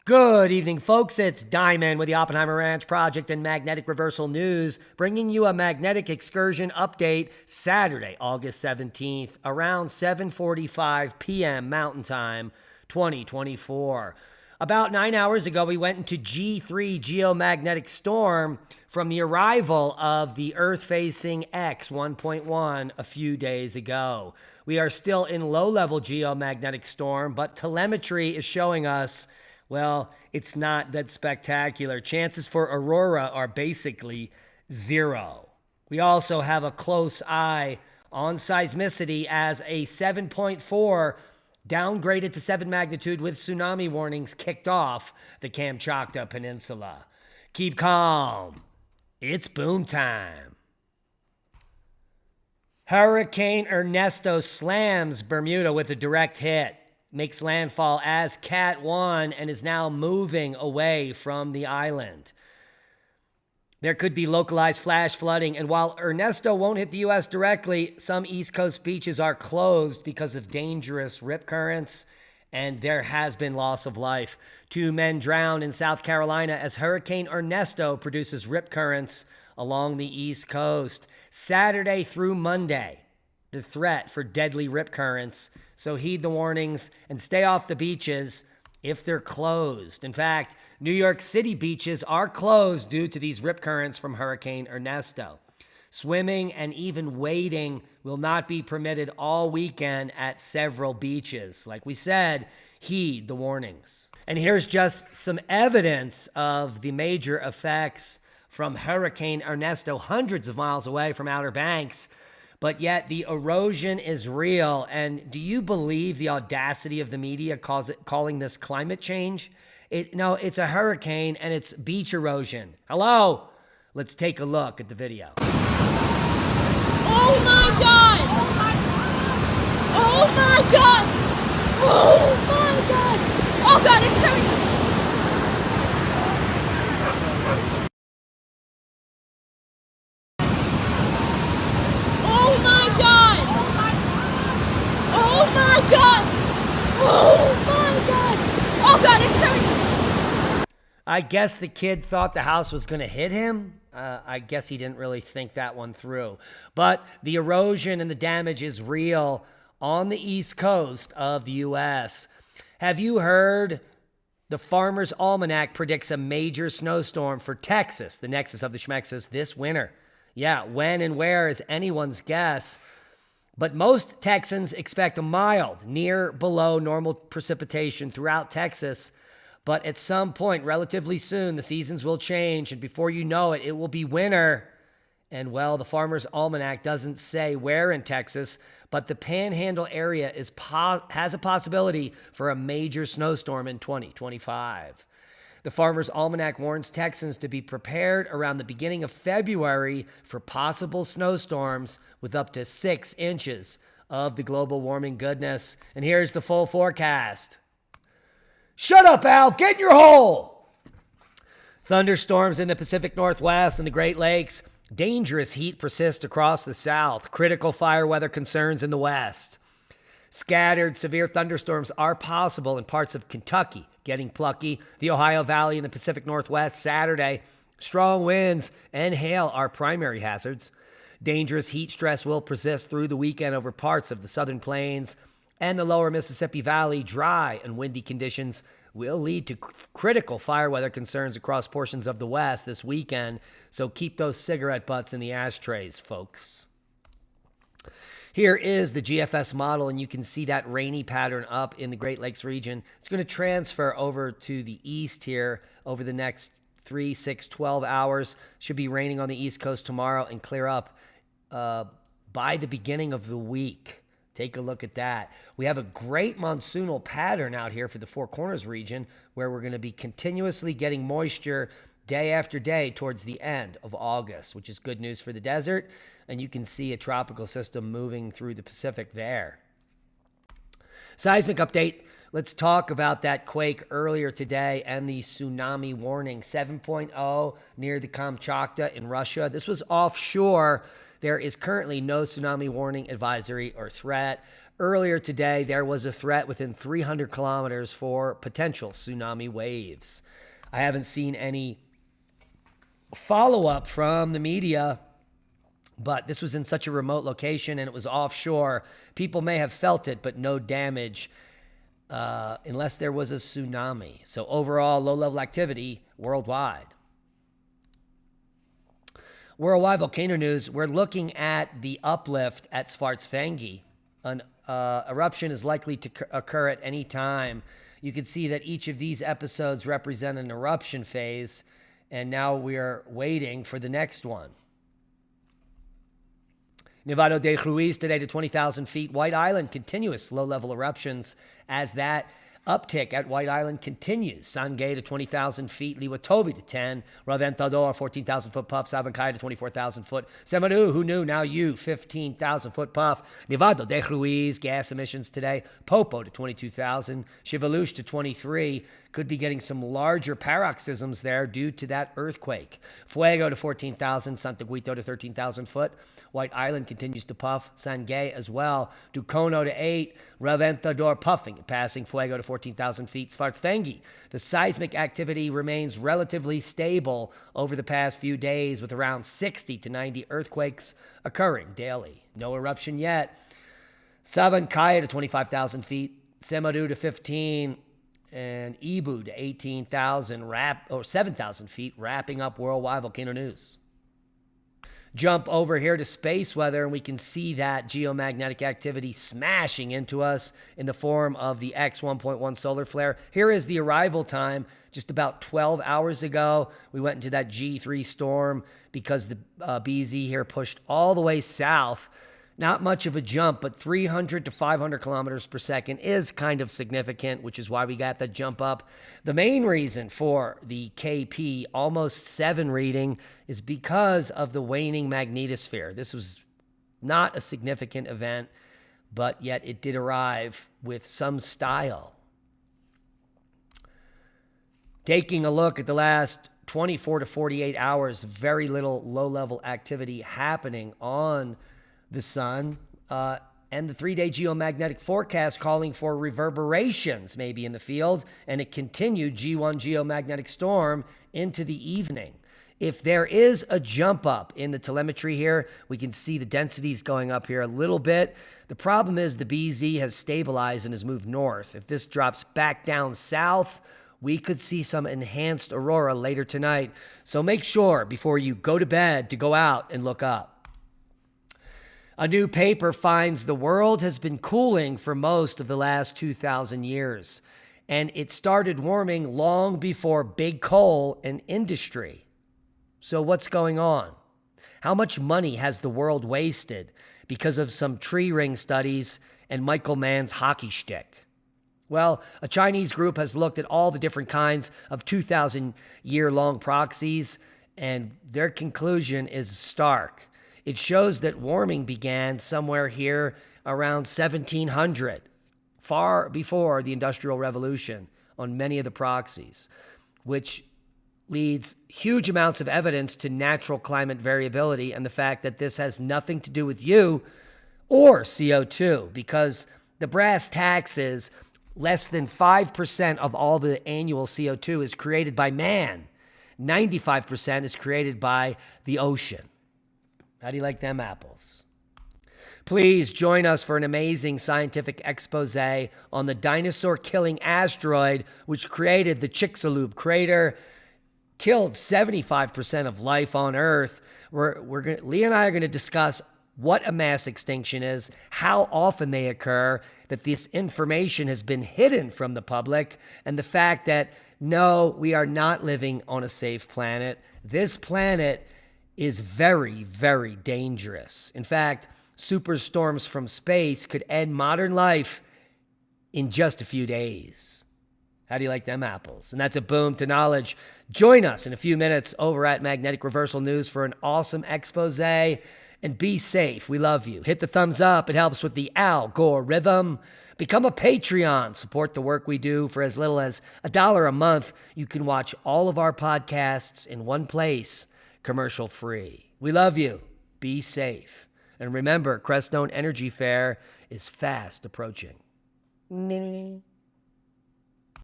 Good evening, folks. It's Diamond with the Oppenheimer Ranch Project and Magnetic Reversal News, bringing you a magnetic excursion update Saturday, August 17th, around 7:45 p.m. Mountain Time, 2024. About 9 hours ago, we went into G3 geomagnetic storm from the arrival of the Earth-facing X 1.1 a few days ago. We are still in low-level geomagnetic storm, but telemetry is showing us, well, it's not that spectacular. Chances for aurora are basically zero. We also have a close eye on seismicity as a 7.4 downgraded to 7 magnitude with tsunami warnings kicked off the Kamchatka Peninsula. Keep calm. It's boom time. Hurricane Ernesto slams Bermuda with a direct hit. Makes landfall as Cat 1 and is now moving away from the island. There could be localized flash flooding, and while Ernesto won't hit the U.S. directly, some East Coast beaches are closed because of dangerous rip currents, and there has been loss of life. 2 men drowned in South Carolina as Hurricane Ernesto produces rip currents along the East Coast. Saturday through Monday, the threat for deadly rip currents, so heed the warnings and stay off the beaches if they're closed. In fact, New York City beaches are closed due to these rip currents from Hurricane Ernesto. Swimming and even wading will not be permitted all weekend at several beaches. Like we said, heed the warnings. And here's just some evidence of the major effects from Hurricane Ernesto, hundreds of miles away from Outer Banks. But yet the erosion is real. And do you believe the audacity of the media calling this climate change? No, it's a hurricane and it's beach erosion. Hello? Let's take a look at the video. Oh my God! Oh my God! Oh my God! Oh God, it's coming! I guess the kid thought the house was going to hit him. I guess he didn't really think that one through. But the erosion and the damage is real on the East Coast of the U.S. Have you heard the Farmer's Almanac predicts a major snowstorm for Texas, the nexus of the Schmexus, this winter? Yeah, when and where is anyone's guess. But most Texans expect a mild, near below normal precipitation throughout Texas. But at some point, relatively soon, the seasons will change. And before you know it, it will be winter. And well, the Farmer's Almanac doesn't say where in Texas, but the Panhandle area has a possibility for a major snowstorm in 2025. The Farmer's Almanac warns Texans to be prepared around the beginning of February for possible snowstorms with up to 6 inches of the global warming goodness. And here's the full forecast. Shut up, Al. Get in your hole. Thunderstorms in the Pacific Northwest and the Great Lakes. Dangerous heat persists across the South. Critical fire weather concerns in the West. Scattered severe thunderstorms are possible in parts of Kentucky, getting plucky, the Ohio Valley, and the Pacific Northwest Saturday. Strong winds and hail are primary hazards. Dangerous heat stress will persist through the weekend over parts of the Southern Plains and the lower Mississippi Valley. Dry and windy conditions will lead to critical fire weather concerns across portions of the West this weekend, so keep those cigarette butts in the ashtrays, folks. Here is the GFS model, and you can see that rainy pattern up in the Great Lakes region. It's going to transfer over to the east here over the next 3, 6, 12 hours. Should be raining on the East Coast tomorrow and clear up by the beginning of the week. Take a look at that. We have a great monsoonal pattern out here for the Four Corners region where we're going to be continuously getting moisture day after day towards the end of August, which is good news for the desert. And you can see a tropical system moving through the Pacific there. Seismic update. Let's talk about that quake earlier today and the tsunami warning. 7.0 near the Kamchatka in Russia. This was offshore. There is currently no tsunami warning, advisory, or threat. Earlier today, there was a threat within 300 kilometers for potential tsunami waves. I haven't seen any follow-up from the media, but this was in such a remote location and it was offshore. People may have felt it, but no damage unless there was a tsunami. So overall, low-level activity worldwide. Worldwide volcano news, we're looking at the uplift at Svartsengi. An eruption is likely to occur at any time. You can see that each of these episodes represent an eruption phase, and now we are waiting for the next one. Nevado de Ruiz today to 20,000 feet. White Island, continuous low-level eruptions as that uptick at White Island continues. Sangay to 20,000 feet. Liwatobi to 10. Raventador, 14,000 foot puff. Sabancaya to 24,000 foot. Semeru, who knew? Now you, 15,000 foot puff. Nevado de Ruiz, gas emissions today. Popo to 22,000. Chivalush to 23. Could be getting some larger paroxysms there due to that earthquake. Fuego to 14,000. Santaguito to 13,000 foot. White Island continues to puff. Sangay as well. Ducono to 8. Raventador puffing, passing Fuego to 14,000 feet. Svartsengi. The seismic activity remains relatively stable over the past few days with around 60 to 90 earthquakes occurring daily. No eruption yet. Sabancaya to 25,000 feet. Semeru to 15. And Ibu to 18,000, 7,000 feet, wrapping up worldwide volcano news. Jump over here to space weather, and we can see that geomagnetic activity smashing into us in the form of the X1.1 solar flare. Here is the arrival time. Just about 12 hours ago, we went into that G3 storm because the BZ here pushed all the way south. Not much of a jump, but 300 to 500 kilometers per second is kind of significant, which is why we got that jump up. The main reason for the KP almost 7 reading is because of the waning magnetosphere. This was not a significant event, but yet it did arrive with some style. Taking a look at the last 24 to 48 hours, very little low-level activity happening on the sun, and the 3-day geomagnetic forecast calling for reverberations maybe in the field, and a continued G1 geomagnetic storm into the evening. If there is a jump up in the telemetry here, we can see the densities going up here a little bit. The problem is the BZ has stabilized and has moved north. If this drops back down south, we could see some enhanced aurora later tonight. So make sure before you go to bed to go out and look up. A new paper finds the world has been cooling for most of the last 2,000 years, and it started warming long before big coal and industry. So what's going on? How much money has the world wasted because of some tree ring studies and Michael Mann's hockey stick? Well, a Chinese group has looked at all the different kinds of 2,000-year-long proxies, and their conclusion is stark. It shows that warming began somewhere here around 1700, far before the Industrial Revolution on many of the proxies, which leads huge amounts of evidence to natural climate variability and the fact that this has nothing to do with you or CO2, because the brass tacks is less than 5% of all the annual CO2 is created by man. 95% is created by the ocean. How do you like them apples? Please join us for an amazing scientific expose on the dinosaur-killing asteroid which created the Chicxulub crater, killed 75% of life on Earth. Lee and I are going to discuss what a mass extinction is, how often they occur, that this information has been hidden from the public, and the fact that, no, we are not living on a safe planet. This planet is very, very dangerous. In fact, superstorms from space could end modern life in just a few days. How do you like them apples? And that's a boom to knowledge. Join us in a few minutes over at Magnetic Reversal News for an awesome expose. And be safe. We love you. Hit the thumbs up. It helps with the algorithm. Become a Patreon. Support the work we do for as little as $1 a month. You can watch all of our podcasts in one place, commercial free. We love you. Be safe. And remember, Crestone Energy Fair is fast approaching.